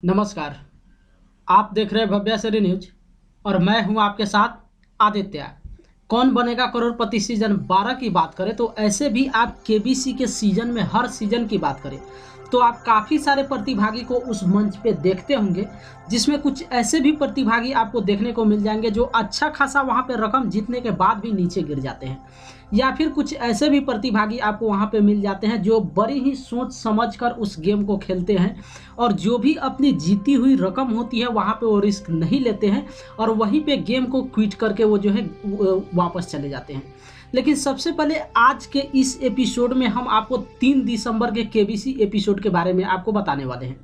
नमस्कार। आप देख रहे हैं भव्या श्री न्यूज और मैं हूं आपके साथ आदित्य। कौन बनेगा करोड़पति सीजन 12 की बात करें तो ऐसे भी आप केबीसी के सीजन में हर सीजन की बात करें तो आप काफ़ी सारे प्रतिभागी को उस मंच पे देखते होंगे, जिसमें कुछ ऐसे भी प्रतिभागी आपको देखने को मिल जाएंगे जो अच्छा खासा वहां पे रकम जीतने के बाद भी नीचे गिर जाते हैं, या फिर कुछ ऐसे भी प्रतिभागी आपको वहां पे मिल जाते हैं जो बड़ी ही सोच समझकर उस गेम को खेलते हैं और जो भी अपनी जीती हुई रकम होती है वहां पे वो रिस्क नहीं लेते हैं और वहीं पे गेम को क्विट करके वो जो है वापस चले जाते हैं। लेकिन सबसे पहले आज के इस एपिसोड में हम आपको 3 दिसंबर के केबीसी एपिसोड के बारे में आपको बताने वाले हैं।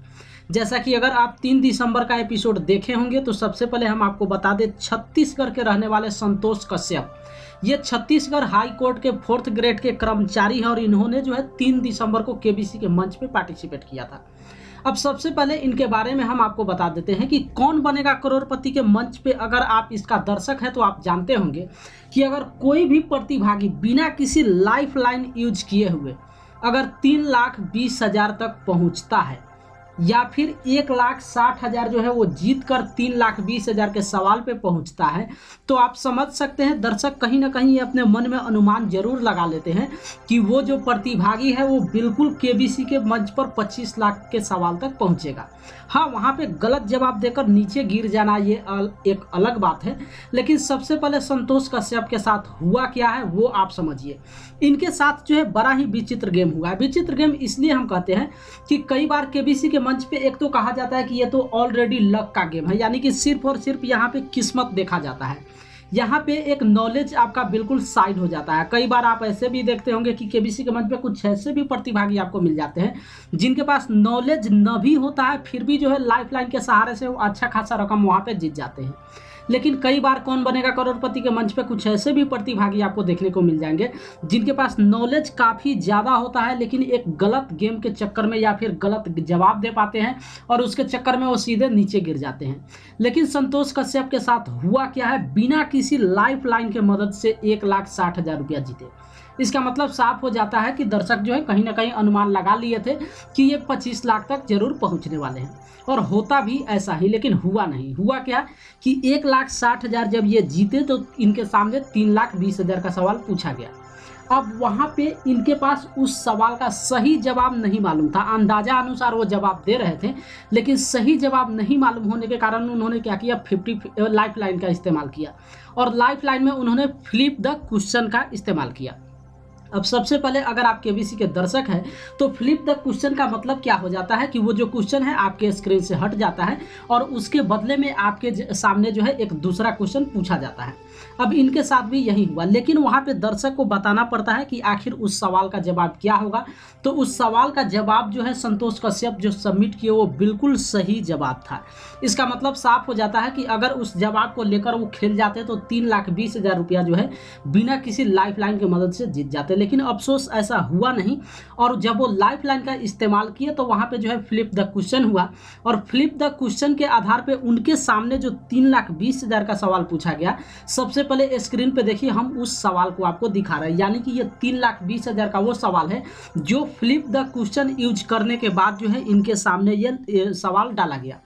जैसा कि अगर आप 3 दिसंबर का एपिसोड देखे होंगे तो सबसे पहले हम आपको बता दें, छत्तीसगढ़ के रहने वाले संतोष कश्यप ये छत्तीसगढ़ हाई कोर्ट के 4th ग्रेड के कर्मचारी हैं और इन्होंने जो है 3 दिसंबर को केबीसी के मंच पे पार्टिसिपेट किया था। अब सबसे पहले इनके बारे में हम आपको बता देते हैं कि कौन बनेगा करोड़पति के मंच पे। अगर आप इसका दर्शक है तो आप जानते होंगे कि अगर कोई भी प्रतिभागी बिना किसी लाइफ लाइन यूज किए हुए अगर 3,20,000 तक पहुंचता है या फिर 1,60,000 जो है वो जीत कर 3,20,000 के सवाल पे पहुंचता है तो आप समझ सकते हैं दर्शक कहीं ना कहीं ये अपने मन में अनुमान जरूर लगा लेते हैं कि वो जो प्रतिभागी है वो बिल्कुल केबीसी के मंच पर 25 लाख के सवाल तक पहुंचेगा। हाँ, वहाँ पे गलत जवाब देकर नीचे गिर जाना ये एक अलग बात है, लेकिन सबसे पहले संतोष कश्यप के साथ हुआ क्या है वो आप समझिए। इनके साथ जो है बड़ा ही विचित्र गेम हुआ है। विचित्र गेम इसलिए हम कहते हैं कि कई बार केबीसी के मंच पे एक तो कहा जाता है कि ये तो ऑलरेडी लक का गेम है, यानी कि सिर्फ और सिर्फ यहाँ पे किस्मत देखा जाता है। यहाँ पे एक नॉलेज आपका बिल्कुल साइड हो जाता है। कई बार आप ऐसे भी देखते होंगे कि केबीसी के मंच पे कुछ ऐसे भी प्रतिभागी आपको मिल जाते हैं जिनके पास नॉलेज न भी होता है, फिर भी जो है लाइफ लाइन के सहारे से वो अच्छा खासा रकम वहाँ पे जीत जाते हैं। लेकिन कई बार कौन बनेगा करोड़पति के मंच पे कुछ ऐसे भी प्रतिभागी आपको देखने को मिल जाएंगे जिनके पास नॉलेज काफ़ी ज़्यादा होता है, लेकिन एक गलत गेम के चक्कर में या फिर गलत जवाब दे पाते हैं और उसके चक्कर में वो सीधे नीचे गिर जाते हैं। लेकिन संतोष कश्यप के साथ हुआ क्या है, बिना किसी लाइफ लाइन के मदद से 1,60,000 रुपया जीते। इसका मतलब साफ हो जाता है कि दर्शक जो है कहीं ना कहीं अनुमान लगा लिए थे कि ये 25 लाख तक जरूर पहुंचने वाले हैं और होता भी ऐसा ही, लेकिन हुआ नहीं। हुआ क्या कि 1,60,000 जब ये जीते तो इनके सामने 3,20,000 का सवाल पूछा गया। अब वहाँ पे इनके पास उस सवाल का सही जवाब नहीं मालूम था। अंदाजा अनुसार वो जवाब दे रहे थे, लेकिन सही जवाब नहीं मालूम होने के कारण उन्होंने क्या किया, 50 लाइफ लाइन का इस्तेमाल किया और लाइफ लाइन में उन्होंने फ्लिप द क्वेश्चन का इस्तेमाल किया। अब सबसे पहले अगर आप केबीसी के दर्शक हैं तो फ्लिप द क्वेश्चन का मतलब क्या हो जाता है कि वो जो क्वेश्चन है आपके स्क्रीन से हट जाता है और उसके बदले में आपके सामने जो है एक दूसरा क्वेश्चन पूछा जाता है। अब इनके साथ भी यही हुआ, लेकिन वहाँ पे दर्शक को बताना पड़ता है कि आखिर उस सवाल का जवाब क्या होगा। तो उस सवाल का जवाब जो है संतोष कश्यप जो सबमिट किए वो बिल्कुल सही जवाब था। इसका मतलब साफ हो जाता है कि अगर उस जवाब को लेकर वो खेल जाते तो 3,20,000 रुपया जो है बिना किसी लाइफ लाइन की मदद से जीत जाते, लेकिन अफसोस ऐसा हुआ नहीं। और जब वो लाइफ लाइन का इस्तेमाल किए तो वहाँ पे जो है फ्लिप द क्वेश्चन हुआ और फ्लिप द क्वेश्चन के आधार पे उनके सामने जो 3,20,000 का सवाल पूछा गया, सबसे पहले स्क्रीन पे देखिए हम उस सवाल को आपको दिखा रहे हैं, यानी कि ये 3,20,000 का वो सवाल है जो फ्लिप द क्वेश्चन यूज करने के बाद जो है इनके सामने ये सवाल डाला गया।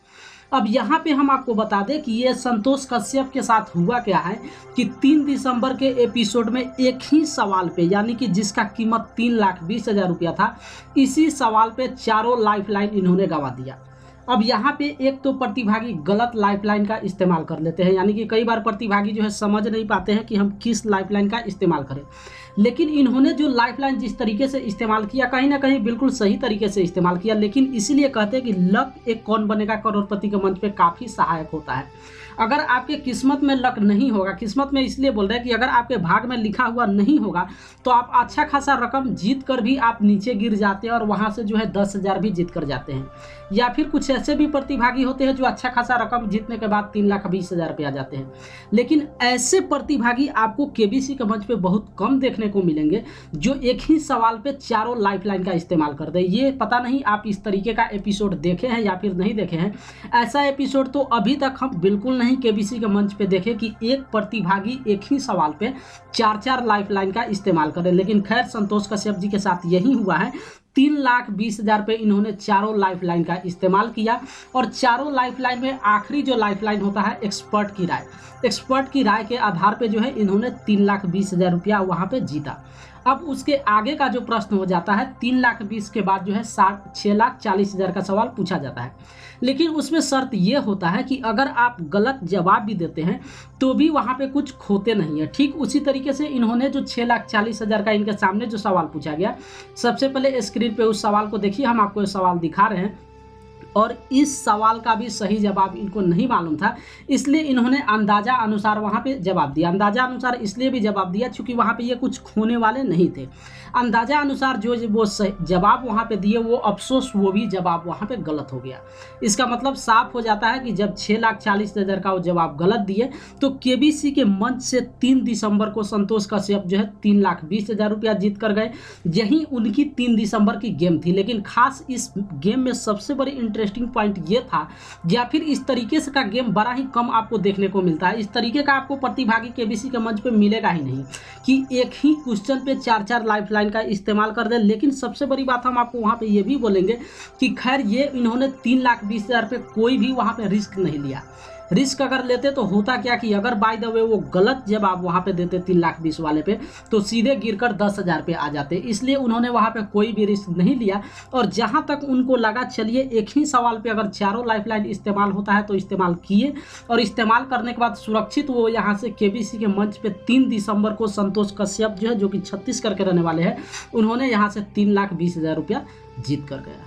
अब यहाँ पे हम आपको बता दें कि ये संतोष कश्यप के साथ हुआ क्या है कि 3 दिसंबर के एपिसोड में एक ही सवाल पे, यानी कि जिसका कीमत 3,20,000 रुपया था, इसी सवाल पे चारों लाइफ लाइन इन्होंने गंवा दिया। अब यहाँ पे एक तो प्रतिभागी गलत लाइफलाइन का इस्तेमाल कर लेते हैं, यानी कि कई बार प्रतिभागी जो है समझ नहीं पाते हैं कि हम किस लाइफलाइन का इस्तेमाल करें, लेकिन इन्होंने जो लाइफलाइन जिस तरीके से इस्तेमाल किया कहीं ना कहीं बिल्कुल सही तरीके से इस्तेमाल किया। लेकिन इसीलिए कहते हैं कि लक एक कौन बनेगा करोड़पति के मंच पे काफ़ी सहायक होता है। अगर आपके किस्मत में लक नहीं होगा, किस्मत में इसलिए बोल रहे हैं कि अगर आपके भाग में लिखा हुआ नहीं होगा तो आप अच्छा खासा रकम जीत कर भी आप नीचे गिर जाते हैं और वहाँ से जो है 10,000 भी जीत कर जाते हैं। या फिर कुछ ऐसे भी प्रतिभागी होते हैं जो अच्छा खासा रकम जीतने के बाद 3,20,000 पे आ जाते हैं। लेकिन ऐसे प्रतिभागी आपको केबीसी के मंच पे बहुत कम देखने को मिलेंगे जो एक ही सवाल पे चारों लाइफलाइन का इस्तेमाल कर दे। ये पता नहीं आप इस तरीके का एपिसोड देखे हैं या फिर नहीं देखे हैं। ऐसा एपिसोड तो अभी तक हम बिल्कुल नहीं केबीसी के मंच पे देखे कि एक प्रतिभागी एक ही सवाल पे 4-4 लाइफलाइन का इस्तेमाल करे। लेकिन खैर संतोष कश्यप जी के साथ यही हुआ है 3,20,000 पे इन्होंने चारों लाइफलाइन का इस्तेमाल किया और चारों लाइफलाइन में आखिरी जो लाइफलाइन होता है एक्सपर्ट की राय, एक्सपर्ट की राय के आधार पे जो है इन्होंने 3,20,000 रुपया वहाँ पे जीता। अब उसके आगे का जो प्रश्न हो जाता है 3,20,000 के बाद जो है 6,40,000 का सवाल पूछा जाता है, लेकिन उसमें शर्त ये होता है कि अगर आप गलत जवाब भी देते हैं तो भी वहाँ पे कुछ खोते नहीं है। ठीक उसी तरीके से इन्होंने जो 6,40,000 का इनके सामने जो सवाल पूछा गया, सबसे पहले स्क्रीन पे उस सवाल को देखिए, हम आपको सवाल दिखा रहे हैं और इस सवाल का भी सही जवाब इनको नहीं मालूम था, इसलिए इन्होंने अंदाजा अनुसार वहाँ पे जवाब दिया। अंदाजा अनुसार इसलिए भी जवाब दिया क्योंकि वहाँ पे ये कुछ खोने वाले नहीं थे। अंदाजा अनुसार जो वो जवाब वहाँ पे दिए वो अफसोस वो भी जवाब वहाँ पे गलत हो गया। इसका मतलब साफ हो जाता है कि जब 6,40,000 का वो जवाब गलत दिए तो केबीसी के मंच से 3 दिसंबर को संतोष कश्यप जो है 3,20,000 रुपया जीत कर गए। यही उनकी 3 दिसंबर की गेम थी, लेकिन खास इस गेम में सबसे बड़ी इंटरेस्टिंग पॉइंट ये था, या फिर इस तरीके से का गेम बड़ा ही कम आपको देखने को मिलता है। इस तरीके का आपको प्रतिभागी केबीसी के मंच पे मिलेगा ही नहीं कि एक ही क्वेश्चन पे 4-4 लाइफलाइन का इस्तेमाल कर दे। लेकिन सबसे बड़ी बात हम आपको वहाँ पे ये भी बोलेंगे कि खैर ये इन्होंने 3,20,000 पे कोई भी वहाँ पे रिस्क नहीं लिया। रिस्क अगर लेते तो होता क्या कि अगर बाय द वे वो गलत जवाब वहाँ पे देते 3,20,000 वाले पे तो सीधे गिरकर 10,000 पे आ जाते, इसलिए उन्होंने वहाँ पे कोई भी रिस्क नहीं लिया। और जहाँ तक उनको लगा चलिए एक ही सवाल पे अगर चारों लाइफलाइन इस्तेमाल होता है तो इस्तेमाल किए, और इस्तेमाल करने के बाद सुरक्षित वो यहाँ से केबीसी के मंच पे 3 दिसंबर को संतोष कश्यप जो है, जो कि छत्तीसगढ़ के रहने वाले हैं, उन्होंने यहाँ से 3,20,000 रुपया जीत कर गया।